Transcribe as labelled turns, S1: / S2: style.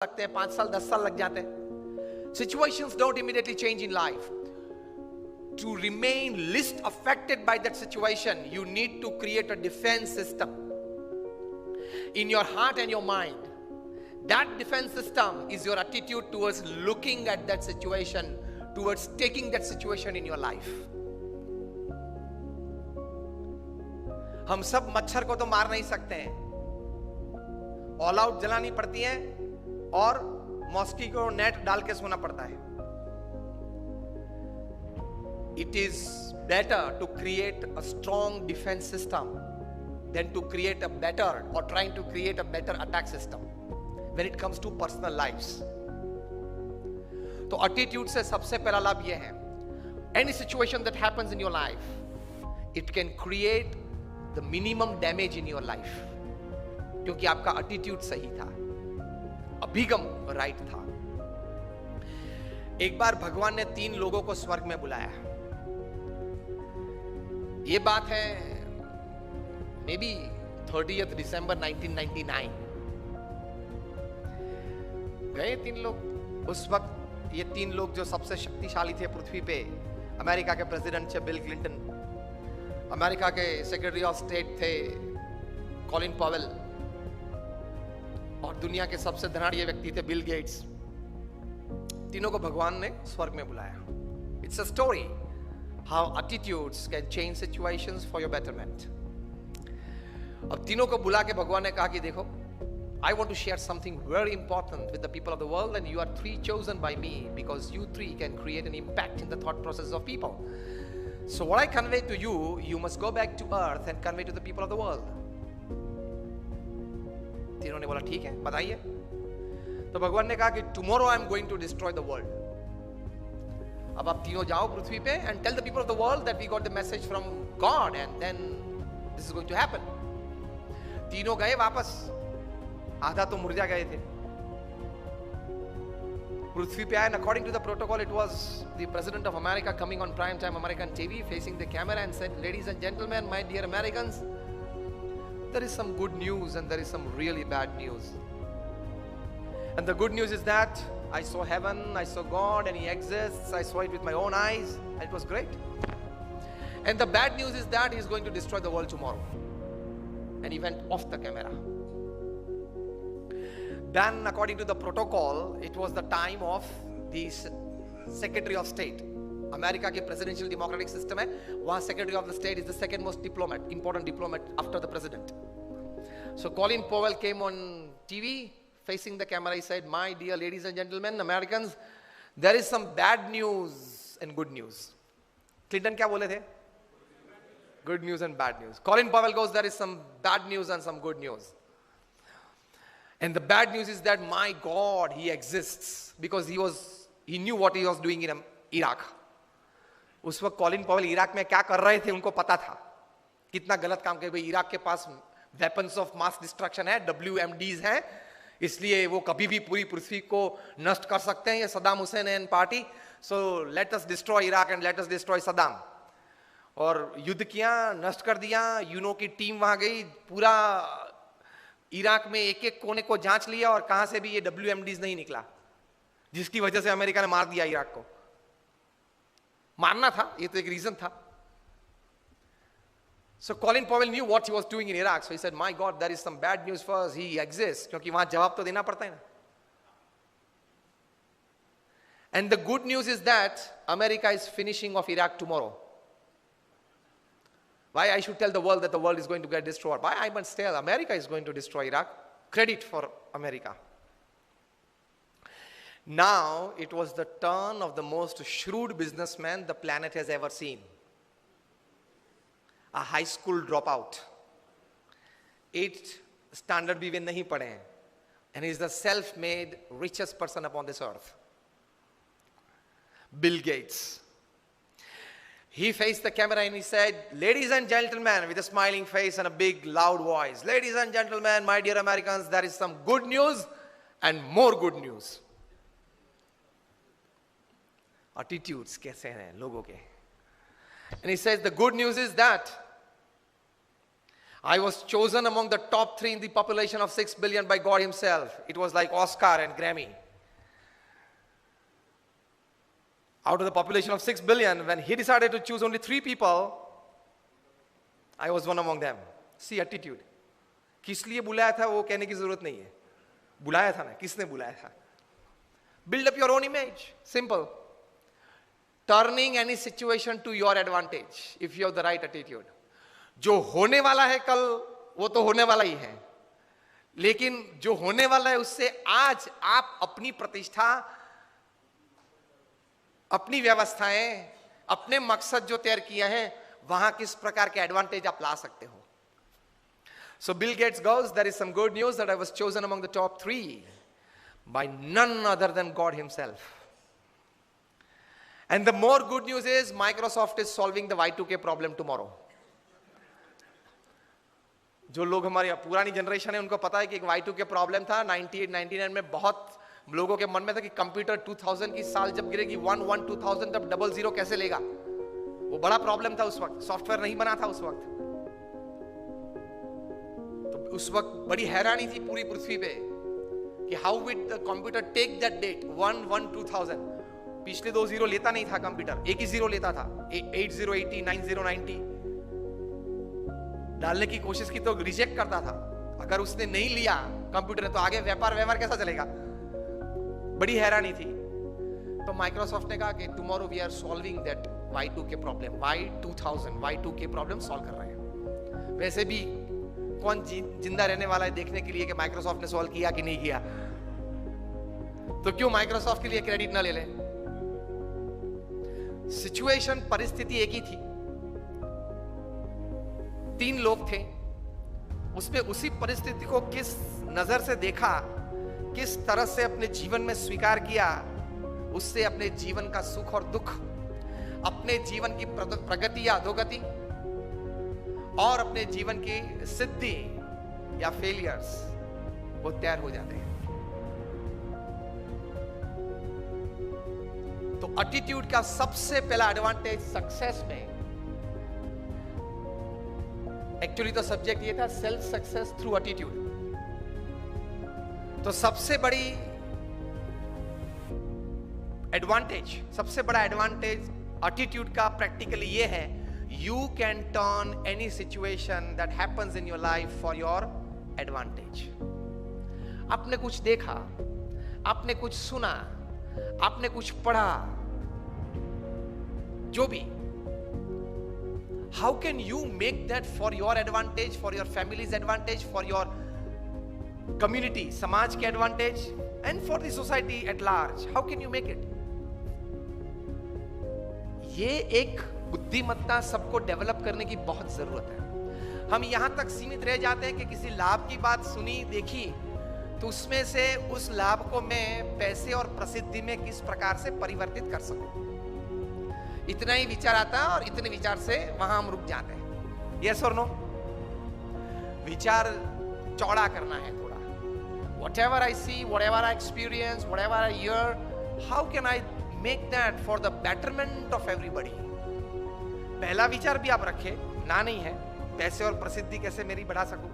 S1: लगते हैं, 5 साल 10 साल लग जाते हैं. Situations don't immediately change in life. To remain least affected by that situation, you need to create a defense system in your heart and your mind. That defense system is your attitude towards looking at that situation, towards taking that situation in your life. हम सब मच्छर को तो मार नहीं सकते हैं, all out जलानी पड़ती है और मॉस्किटो नेट डाल के सोना पड़ता है. It is better to create a strong defense system than to create a better or trying to create a better attack system when it comes to personal lives. तो attitude से सबसे पहला लाभ यह है, any situation that happens in your life, it can create the minimum damage in your life, क्योंकि आपका attitude सही था, अभिगम राइट था. एक बार भगवान ने 3 लोगों को स्वर्ग में बुलाया. ये बात है मे बी 30th December 1999. गए 3 लोग. उस वक्त ये 3 लोग जो सबसे शक्तिशाली थे पृथ्वी पे, अमेरिका के प्रेसिडेंट थे बिल क्लिंटन, अमेरिका के सेक्रेटरी ऑफ स्टेट थे कॉलिन पॉवेल, और दुनिया के सबसे धनाढ़ व्यक्ति थे बिल गेट्स. तीनों को भगवान ने स्वर्ग में बुलाया. It's a story how attitudes can change situations for your betterment. अब तीनों को बुला के भगवान ने कहा कि देखो, I want to share something very important with the people of the world, and you are 3 chosen by me because you 3 can create an impact in the thought process of people. So what I convey to you, you must go back to earth and convey to the people of the world. तीनों ने बोला ठीक है, बताइए. तो भगवान ने कहा कि tomorrow I am going to destroy the world. अब आप तीनों जाओ पृथ्वी पे and tell the people of the world that we got the message from God and then this is going to happen. तीनों गए वापस, आधा तो मुर्जा गए थे. पृथ्वी पे आए, and according to the protocol it was the president of America coming on prime time American TV facing the camera and said, ladies and gentlemen, my dear Americans, there is some good news and there is some really bad news. And the good news is that I saw heaven, I saw God, and He exists. I saw it with my own eyes, and it was great. And the bad news is that He is going to destroy the world tomorrow. And he went off the camera. Then, according to the protocol, it was the time of the Secretary of State. America के presidential democratic system है, वहां secretary of the state is the second most diplomat, important diplomat after the president. So Colin Powell came on TV facing the camera. He said, my dear ladies and gentlemen, Americans, there is some bad news and good news. Clinton क्या बोले थे? Good news and bad news. Colin Powell goes, there is some bad news and some good news. And the bad news is that my God, He exists, because he knew what He was doing in Iraq. उस वक्त Colin Powell Iraq में क्या कर रहे थे उनको पता था, कितना गलत काम कर. भाई इराक के पास वेपन्स ऑफ मास डिस्ट्रक्शन है, WMDs हैं, इसलिए वो कभी भी पूरी पृथ्वी को नष्ट कर सकते हैं, ये Saddam Hussain and party. So let us destroy Iraq and let us destroy Saddam. और युद्ध किया, नष्ट कर दिया. यूनो की टीम वहां गई, पूरा इराक में एक एक कोने को जांच लिया और कहां से भी ये WMDs नहीं निकला, जिसकी वजह से अमेरिका ने मार दिया इराक को. मारना था, ये तो एक रीजन था. So Colin Powell knew what he was doing in Iraq. So he said, my God, there is some bad news for us. He exists. क्योंकि वहां जवाब तो देना पड़ता है ना. And the good news is that America is finishing off Iraq tomorrow. Why I should tell the world that the world is going to get destroyed? Why I must tell America is going to destroy Iraq? Credit for America. Now it was the turn of the most shrewd businessman the planet has ever seen. A high school dropout, 8th standard भी वे नहीं पढ़े हैं, and he is the self-made richest person upon this earth. Bill Gates. He faced the camera and he said, ladies and gentlemen, with a smiling face and a big loud voice, ladies and gentlemen, my dear Americans, there is some good news and more good news. Attitudes कैसे हैं लोगों के. And he says, the good news is that I was chosen among the top 3 in the population of 6 billion by God himself. It was like Oscar and Grammy. Out of the population of 6 billion, when he decided to choose only 3 people, I was one among them. See attitude. किस लिए बुलाया था वो कहने की जरूरत नहीं है. बुलाया था ना, किसने बुलाया था? Build up your own image. Simple. Turning any situation to your advantage if you have the right attitude. जो होने वाला है कल वो तो होने वाला ही है, लेकिन जो होने वाला है उससे आज आप अपनी प्रतिष्ठा, अपनी व्यवस्थाएं, अपने मकसद जो तैयार किए हैं वहां किस प्रकार के एडवांटेज आप ला सकते हो. So Bill Gates goes, there is some good news that I was chosen among the top 3 by none other than God himself. And the more good news is Microsoft is solving the Y2K problem tomorrow. जो लोग हमारी पुरानी generation है उनको पता है कि एक Y2K प्रॉब्लम था 98 99 में. बहुत लोगों के मन में था कि कंप्यूटर 2000 की साल जब गिरेगी 11 2000 तब 00 कैसे लेगा. वो बड़ा प्रॉब्लम था उस वक्त, सॉफ्टवेयर नहीं बना था उस वक्त. तो उस वक्त बड़ी हैरानी थी पूरी पृथ्वी पे कि how would the computer take that date 11 2000. पिछले 2 जीरो लेता नहीं था कंप्यूटर, एक ही जीरो लेता था. 8080 9090 डालने की कोशिश की तो रिजेक्ट करता था. अगर उसने नहीं लिया कंप्यूटर ने तो आगे व्यवहार कैसा चलेगा. बड़ी हैरानी थी. तो माइक्रोसॉफ्ट ने कहा कि tomorrow we are solving that Y2K problem. Y2K problem solve कर रहे हैं. वैसे भी कौन जिंदा रहने वाला है देखने के लिए कि माइक्रोसॉफ्ट ने सॉल्व किया कि नहीं किया. तो क्यों माइक्रोसॉफ्ट के लिए क्रेडिट ना ले लें. सिचुएशन, परिस्थिति एक ही थी. 3 लोग थे. उसमें उसी परिस्थिति को किस नजर से देखा, किस तरह से अपने जीवन में स्वीकार किया, उससे अपने जीवन का सुख और दुख, अपने जीवन की प्रगति या अधोगति और अपने जीवन की सिद्धि या फेलियर्स वो तैयार हो जाते हैं. तो एटीट्यूड का सबसे पहला एडवांटेज सक्सेस में, एक्चुअली तो सब्जेक्ट ये था सेल्फ सक्सेस थ्रू एटीट्यूड. तो सबसे बड़ी एडवांटेज, सबसे बड़ा एडवांटेज एटीट्यूड का प्रैक्टिकली ये है, you can turn any situation that happens in your life for your advantage. आपने कुछ देखा, आपने कुछ सुना, आपने कुछ पढ़ा, जो भी, how can you make that for your advantage, for your family's advantage, for your community, समाज के advantage, and for the society at large? How can you make it? ये एक बुद्धिमत्ता सबको डेवलप करने की बहुत जरूरत है. हम यहां तक सीमित रह जाते हैं कि किसी लाभ की बात सुनी, देखी, तो उसमें से उस लाभ को मैं पैसे और प्रसिद्धि में किस प्रकार से परिवर्तित कर सकूं, इतना ही विचार आता है और इतने विचार से वहां हम रुक जाते हैं. यस और नो? विचार चौड़ा करना है थोड़ा. Whatever I see, whatever I experience, whatever I hear, how can I make that for the betterment of everybody? पहला विचार भी आप रखें, ना नहीं है पैसे और प्रसिद्धि कैसे मेरी बढ़ा सकूं,